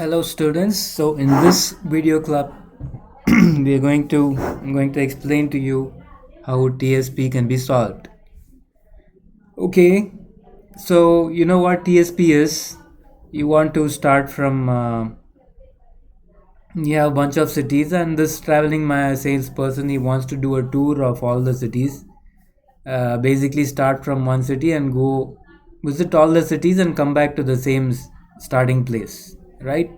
Hello students. So in this video club I'm going to explain to you how TSP can be solved. Okay. So you know what TSP is? You want to start from you have a bunch of cities, and this traveling my salesperson, he wants to do a tour of all the cities. Basically start from one city and go visit all the cities and come back to the same starting place, right?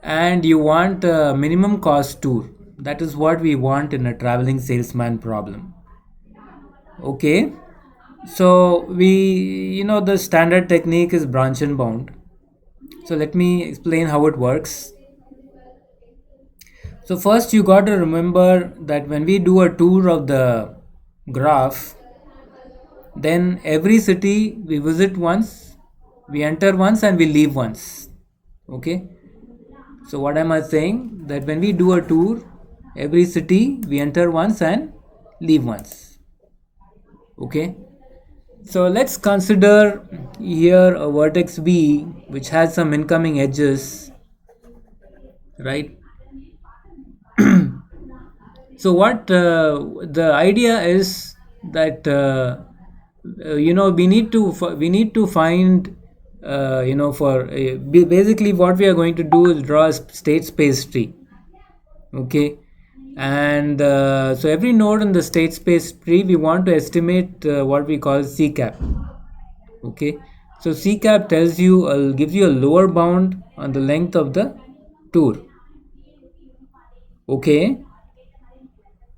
And you want a minimum cost tour. That is what we want in a traveling salesman problem. Okay, so the standard technique is branch and bound. So let me explain how it works. So first you got to remember that when we do a tour of the graph, then every city we visit once, we enter once, and we leave once. Okay, so what am I saying? That when we do a tour, every city we enter once and leave once. Okay. So let's consider here a vertex B which has some incoming edges, right? So what the idea is that we need to find basically what we are going to do is draw a state space tree. Okay, and so every node in the state space tree we want to estimate what we call C cap. Okay, so C cap tells you gives you a lower bound on the length of the tour. Okay,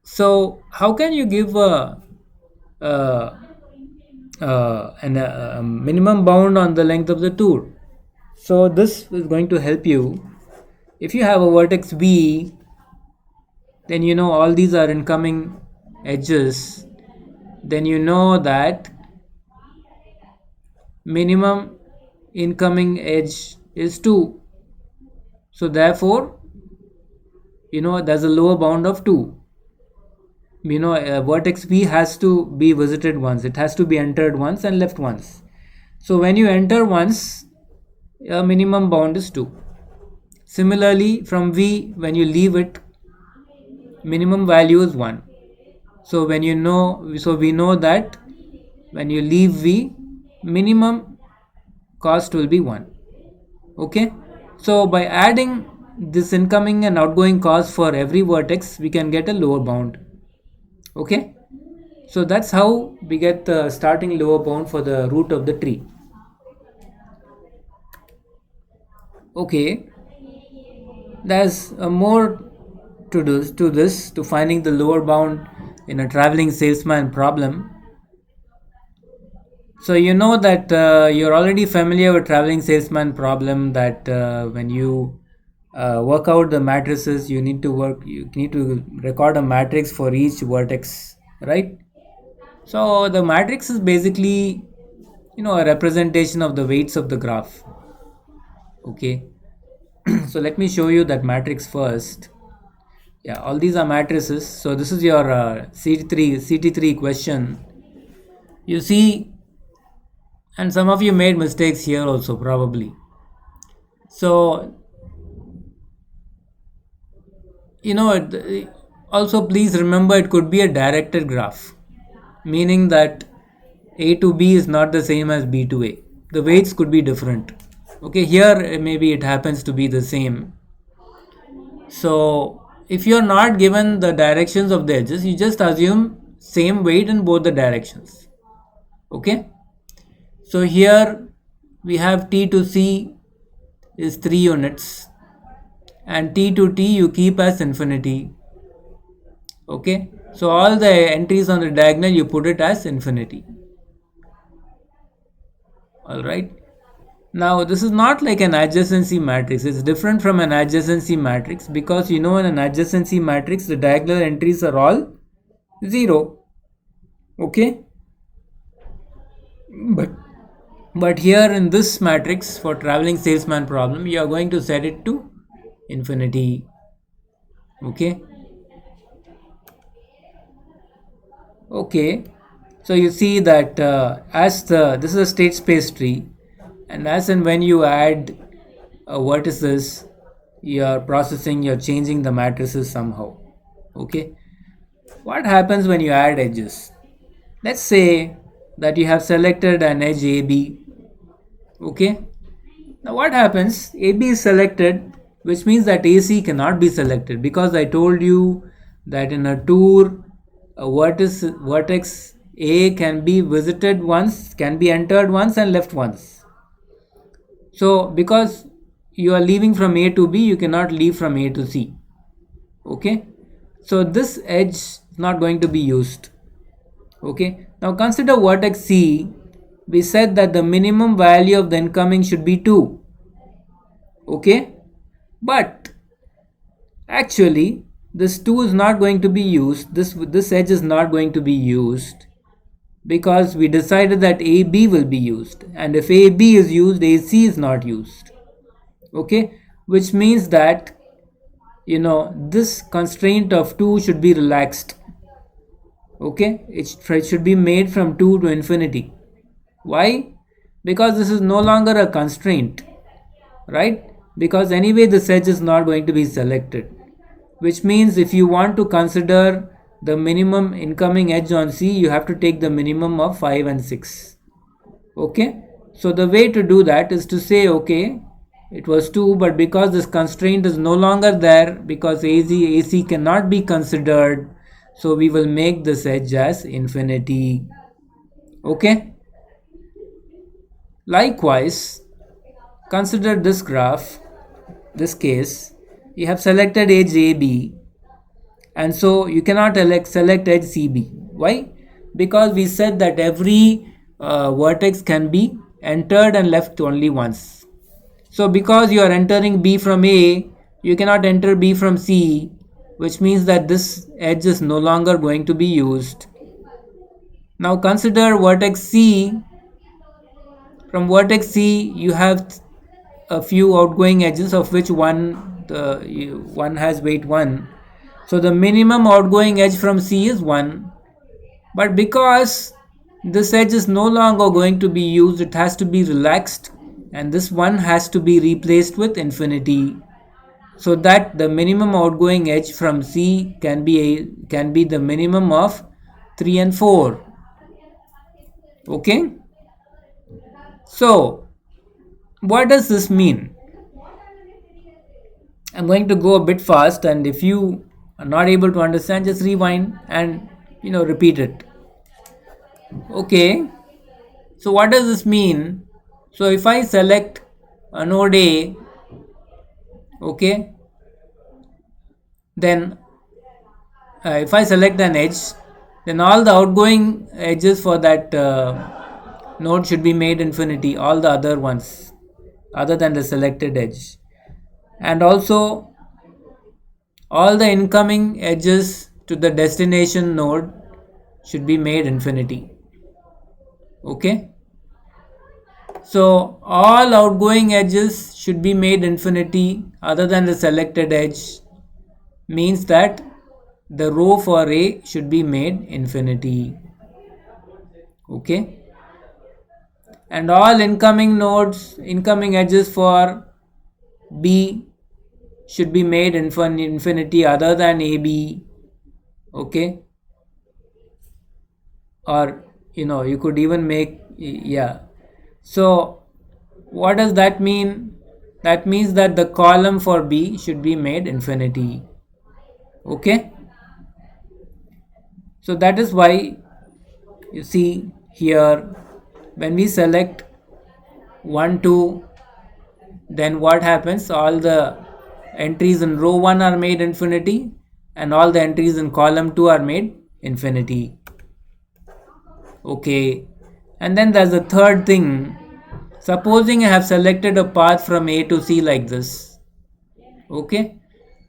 so how can you give a minimum bound on the length of the tour? So this is going to help you. If you have a vertex B, then you know all these are incoming edges, then you know that minimum incoming edge is 2. So therefore, there's a lower bound of 2. Vertex B has to be visited once. It has to be entered once and left once. So when you enter once, a minimum bound is 2. Similarly, from V, when you leave it, minimum value is 1. So we know that when you leave V, minimum cost will be 1. Okay, so by adding this incoming and outgoing cost for every vertex, we can get a lower bound. Okay, so that's how we get the starting lower bound for the root of the tree. Okay, there's more to this to finding the lower bound in a traveling salesman problem. So you know that you're already familiar with traveling salesman problem, that when you work out the matrices, you need to record a matrix for each vertex, right? So the matrix is basically a representation of the weights of the graph. Okay, so let me show you that matrix first. Yeah, all these are matrices. So this is your CT3 question. You see, and some of you made mistakes here also probably. So also please remember, it could be a directed graph, meaning that A to B is not the same as B to A. The weights could be different. Okay, here maybe it happens to be the same. So if you're not given the directions of the edges, you just assume same weight in both the directions. Okay, so here we have T to C is 3 units, and T to T you keep as infinity. Okay, so all the entries on the diagonal you put it as infinity. Alright, now this is not like an adjacency matrix. It's different from an adjacency matrix, because in an adjacency matrix the diagonal entries are all 0. Okay, but here in this matrix for traveling salesman problem, you are going to set it to infinity. Okay, so you see that this is a state space tree, and as and when you add vertices, you're processing, you're changing the matrices somehow. Okay, what happens when you add edges? Let's say that you have selected an edge AB. Okay, now what happens? AB is selected, which means that AC cannot be selected, because I told you that in a tour, vertex A can be visited once, can be entered once and left once. So because you are leaving from A to B, you cannot leave from A to C. Okay, so this edge is not going to be used. Okay, now consider vertex C. We said that the minimum value of the incoming should be 2. Okay, but actually this 2 is not going to be used. This edge is not going to be used, because we decided that AB will be used, and if AB is used, AC is not used. Okay, which means that this constraint of 2 should be relaxed. Okay, it should be made from 2 to infinity. Why? Because this is no longer a constraint, right? Because anyway this edge is not going to be selected, which means if you want to consider the minimum incoming edge on C, you have to take the minimum of 5 and 6. Okay, so the way to do that is to say, okay, it was 2, but because this constraint is no longer there, because AC cannot be considered, so we will make this edge as infinity. Okay, likewise, consider this graph, this case. You have selected edge AB, and so you cannot select edge CB. Why? Because we said that every vertex can be entered and left only once. So because you are entering B from A, you cannot enter B from C, which means that this edge is no longer going to be used. Now consider vertex C. From vertex C, you have a few outgoing edges, of which one has weight 1. So the minimum outgoing edge from C is 1. But because this edge is no longer going to be used, it has to be relaxed, and this 1 has to be replaced with infinity, so that the minimum outgoing edge from C can be the minimum of 3 and 4. Okay, so what does this mean? I'm going to go a bit fast, and if you are not able to understand, just rewind and repeat it. Okay, so what does this mean? So if I select a node A, okay, then if I select an edge, then all the outgoing edges for that node should be made infinity, all the other ones other than the selected edge, and also all the incoming edges to the destination node should be made infinity. Okay, so all outgoing edges should be made infinity other than the selected edge, means that the row for A should be made infinity. Okay, and all incoming edges for B should be made infinity other than AB. Okay, or you could even make, so what does that mean? That means that the column for B should be made infinity. Okay, so that is why you see here, when we select 1, 2, then what happens? All the entries in row 1 are made infinity, and all the entries in column 2 are made infinity. Okay, and then there's a third thing. Supposing I have selected a path from A to C like this. Okay,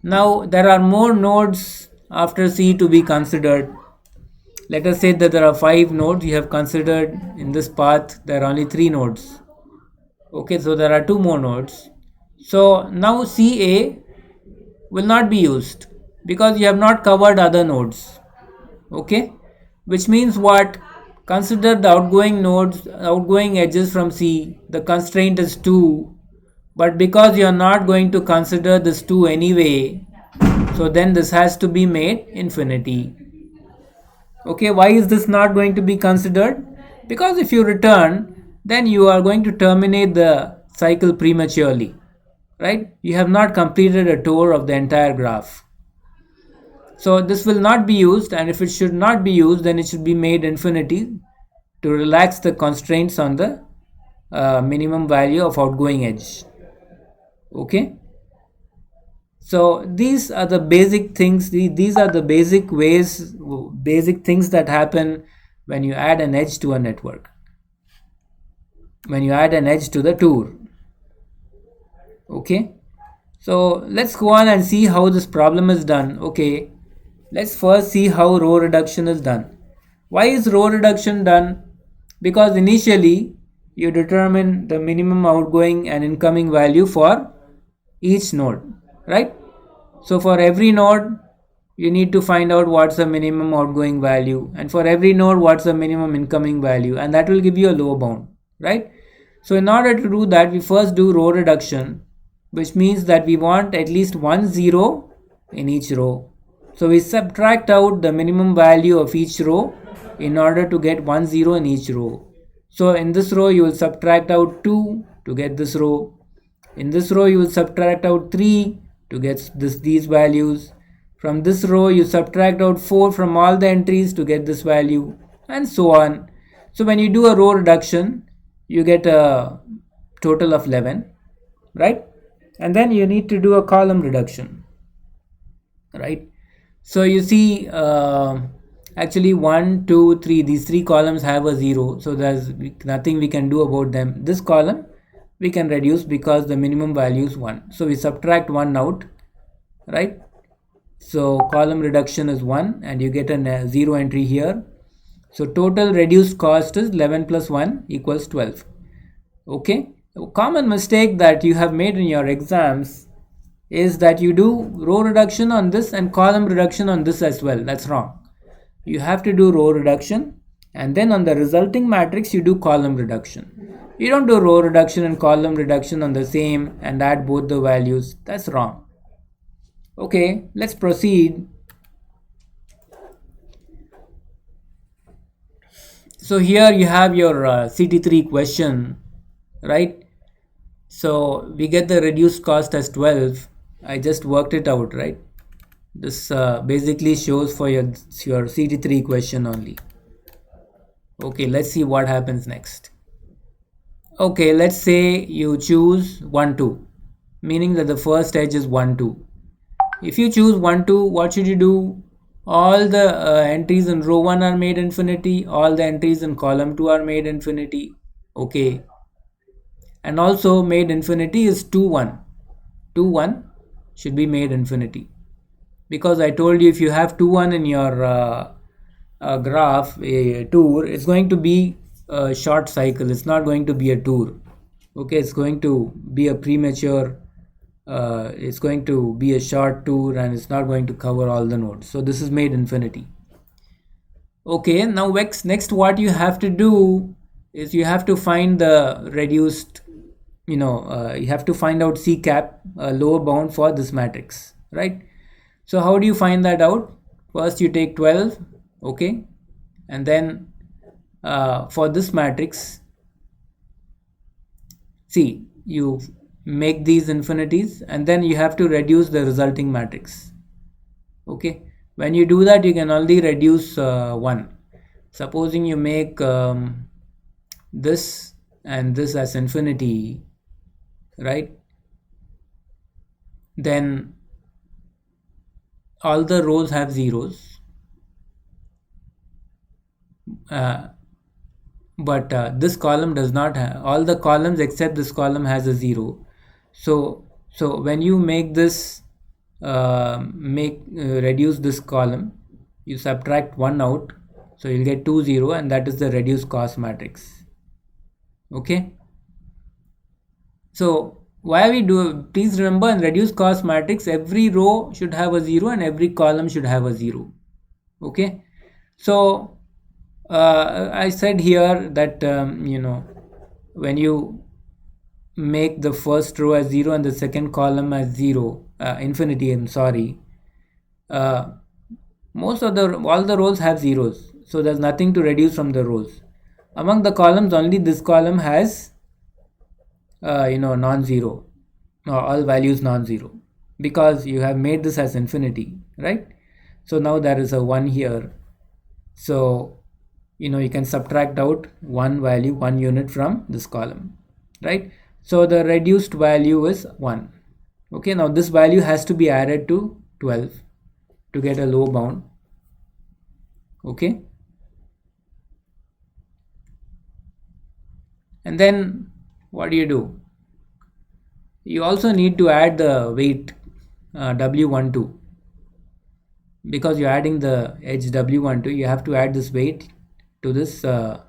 now there are more nodes after C to be considered. Let us say that there are 5 nodes you have considered in this path. There are only 3 nodes. Okay, so there are 2 more nodes. So now CA will not be used because you have not covered other nodes. Okay, which means what? Consider the outgoing edges from C. The constraint is 2. But because you are not going to consider this 2 anyway, so then this has to be made infinity. Okay, why is this not going to be considered? Because if you return, then you are going to terminate the cycle prematurely, right? You have not completed a tour of the entire graph. So this will not be used, and if it should not be used, then it should be made infinity to relax the constraints on the minimum value of outgoing edge. Okay, so these are the basic things, these are the basic ways, basic things that happen when you add an edge to a network, when you add an edge to the tour. Okay, so let's go on and see how this problem is done. Okay, let's first see how row reduction is done. Why is row reduction done? Because initially you determine the minimum outgoing and incoming value for each node, right? So for every node you need to find out what's the minimum outgoing value, and for every node what's the minimum incoming value, and that will give you a lower bound, right? So in order to do that, we first do row reduction, which means that we want at least one zero in each row. So we subtract out the minimum value of each row in order to get one zero in each row. So in this row you will subtract out 2 to get this row. In this row you will subtract out 3 to get these values. From this row you subtract out 4 from all the entries to get this value, and so on. So when you do a row reduction, you get a total of 11, right? And then you need to do a column reduction, right? So you see, actually 1, 2, 3, these 3 columns have a 0, so there's nothing we can do about them. This column we can reduce because the minimum value is 1, so we subtract 1 out, right? So column reduction is 1 and you get a 0 entry here. So total reduced cost is 11 plus 1 equals 12. Okay, a common mistake that you have made in your exams is that you do row reduction on this and column reduction on this as well. That's wrong. You have to do row reduction, and then on the resulting matrix you do column reduction. You don't do row reduction and column reduction on the same and add both the values. That's wrong. Okay, let's proceed. So here you have your CT3 question, right? So we get the reduced cost as 12. I just worked it out, right? This basically shows for your CT3 question only. Okay, let's see what happens next. Okay, let's say you choose 1, 2, meaning that the first edge is 1, 2. If you choose 1, 2, what should you do? All the entries in row 1 are made infinity, all the entries in column 2 are made infinity. Okay, and also made infinity is 2, 1. 2, 1 should be made infinity, because I told you if you have 2, 1 in your graph, a tour, it's going to be a short cycle, it's not going to be a tour. Okay, it's going to be a premature, it's going to be a short tour, and it's not going to cover all the nodes. So this is made infinity. Okay, now next what you have to do is you have to find the reduced, you have to find out C cap, lower bound for this matrix, right? So how do you find that out? First you take 12, okay, and then for this matrix, see, you make these infinities and then you have to reduce the resulting matrix. Okay, when you do that you can only reduce 1. Supposing you make this and this as infinity, right, then all the rows have zeros, but this column does not have, all the columns except this column has a 0. So when you make this reduce this column, you subtract 1 out, so you'll get 2, 0, and that is the reduced cost matrix. Okay, so why we do, please remember, in reduced cost matrix every row should have a 0 and every column should have a 0. Okay, so I said here that when you make the first row as 0 and the second column as 0, infinity, I'm sorry, uh, most of the all the rows have zeros, so there's nothing to reduce from the rows. Among the columns, only this column has non-zero, all values non-zero, because you have made this as infinity, right? So now there is a 1 here, so you can subtract out one value, 1 unit from this column, right? So the reduced value is 1. Okay, now this value has to be added to 12 to get a low bound. Okay, and then what do? You also need to add the weight, W12, because you're adding the edge W12. You have to add this weight to this uh,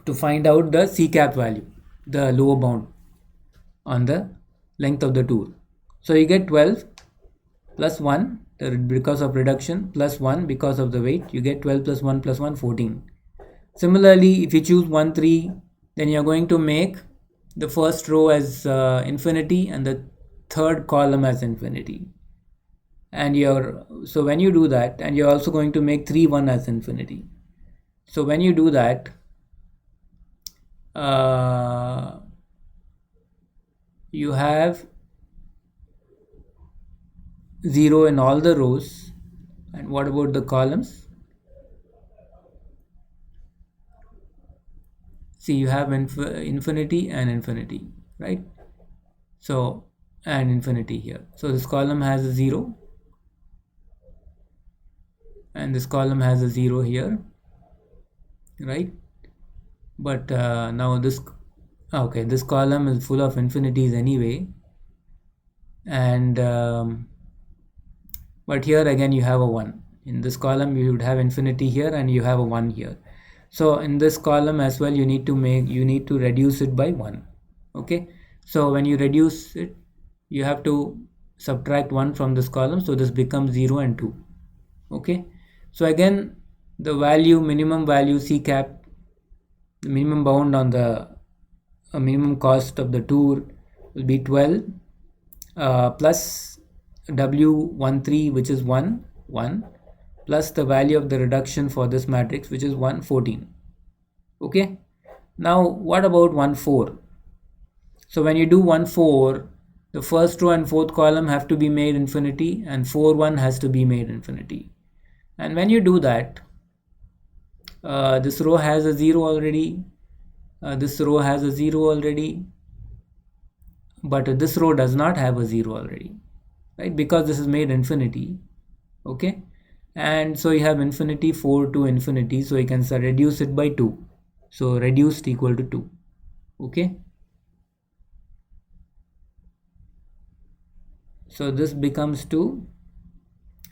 to find out the C cap value, the lower bound on the length of the tool. So you get 12 plus 1 because of reduction, plus 1 because of the weight. You get 12 plus 1 plus 1, 14. Similarly, if you choose 1, 3, then you're going to make the first row as infinity and the third column as infinity. And so when you do that, and you're also going to make 3, 1 as infinity. So when you do that, you have 0 in all the rows. And what about the columns? See, you have infinity and infinity, right? So, and infinity here. So this column has a 0 and this column has a 0 here, right? But now this column is full of infinities anyway, and but here again you have a 1. In this column you would have infinity here and you have a 1 here. So in this column as well you need to reduce it by 1. Okay, so when you reduce it, you have to subtract 1 from this column, so this becomes 0 and 2. Okay, so again the minimum value C cap, the minimum bound on the minimum cost of the tool will be 12 plus W13, which is 1, plus the value of the reduction for this matrix, which is 1, 14. Okay, now what about 1, 4? So when you do 1, 4, the first row and fourth column have to be made infinity, and 4, 1 has to be made infinity. And when you do that, this row has a 0 already, this row has a 0 already, but this row does not have a 0 already, right? Because this is made infinity. Okay, and so you have infinity, 4 to infinity, so you can reduce it by 2. So reduced equal to 2. Okay, so this becomes 2,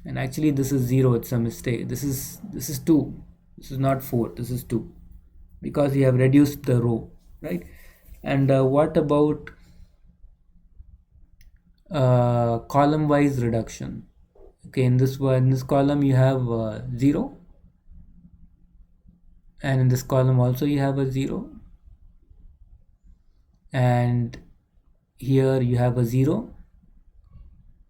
and actually this is 0, it's a mistake. This is 2, this is not 4, this is 2, because you have reduced the row, right? And what about column wise reduction? Okay, in this column you have 0, and in this column also you have a 0, and here you have a 0,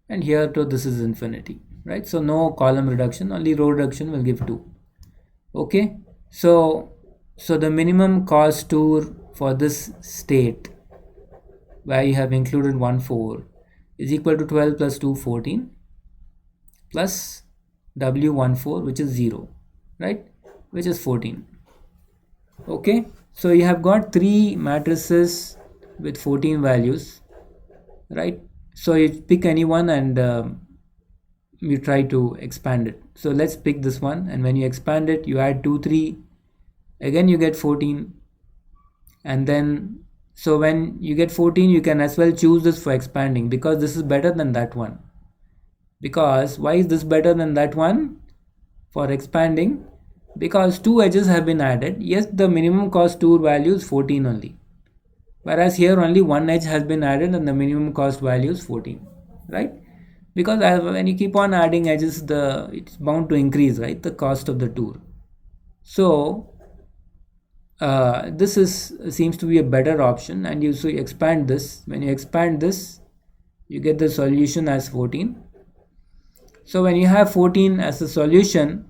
and here too this is infinity, right? So no column reduction, only row reduction will give 2. Okay, so the minimum cost tour for this state where you have included 1, 4 is equal to 12 plus 2, 14, plus W14, which is 0, right, which is 14. Okay, so you have got 3 matrices with 14 values, right? So you pick any one and you try to expand it. So let's pick this one, and when you expand it, you add 2, 3, again you get 14, and then so when you get 14, you can as well choose this for expanding, because this is better than that one. Because why is this better than that one for expanding? Because 2 edges have been added. Yes, the minimum cost tour value is 14 only, whereas here only 1 edge has been added and the minimum cost value is 14, right? Because when you keep on adding edges, it's bound to increase, right, the cost of the tour. So this is seems to be a better option, and you so you expand this. When you expand this, you get the solution as 14. So when you have 14 as a solution,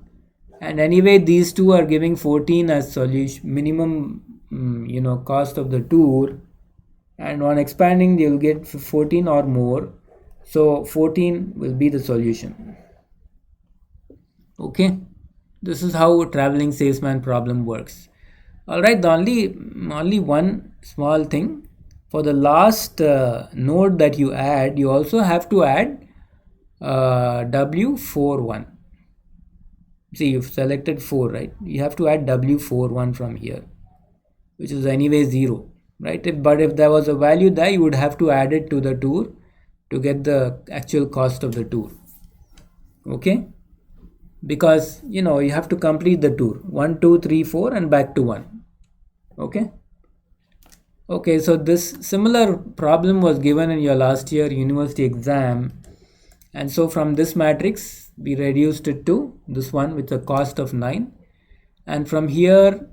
and anyway these two are giving 14 as solution minimum, cost of the tour, and on expanding you'll get 14 or more, so 14 will be the solution. Okay, this is how a traveling salesman problem works. All right, the only one small thing, for the last node that you add, you also have to add W41. See, you've selected 4, right? You have to add W41 from here, which is anyway 0, right? But if there was a value there, you would have to add it to the tour to get the actual cost of the tour. Okay, because you have to complete the tour 1 2 3 4 and back to 1. Okay, so this similar problem was given in your last year university exam, and so from this matrix we reduced it to this one with a cost of 9, and from here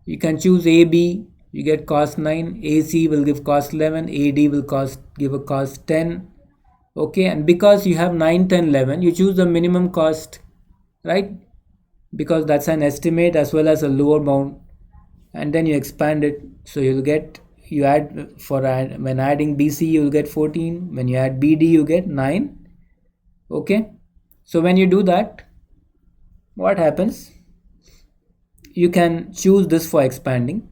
you can choose AB, you get cost 9, AC will give cost 11, AD will give a cost 10. Okay, and because you have 9 10 11, you choose the minimum cost, right? Because that's an estimate as well as a lower bound, and then you expand it. So you'll get, you add for when adding BC you'll get 14, when you add BD you get 9. Okay, so when you do that, what happens, you can choose this for expanding,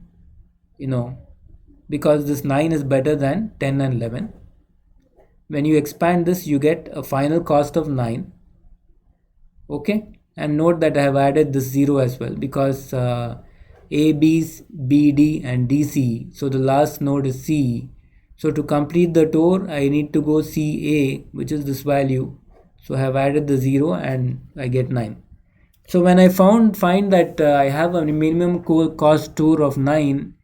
because this 9 is better than 10 and 11. When you expand this, you get a final cost of 9. Okay, and note that I have added this 0 as well, because A, B, B, D and DC, so the last node is C. So to complete the tour, I need to go CA, which is this value. So I have added the 0 and I get 9. So when I find that I have a minimum cost tour of 9,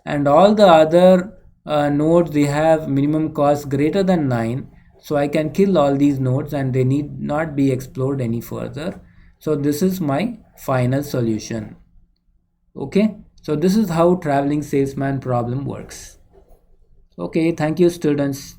and all the other nodes, they have minimum cost greater than 9, so I can kill all these nodes and they need not be explored any further. So this is my final solution. Okay, so this is how traveling salesman problem works. Okay, thank you students.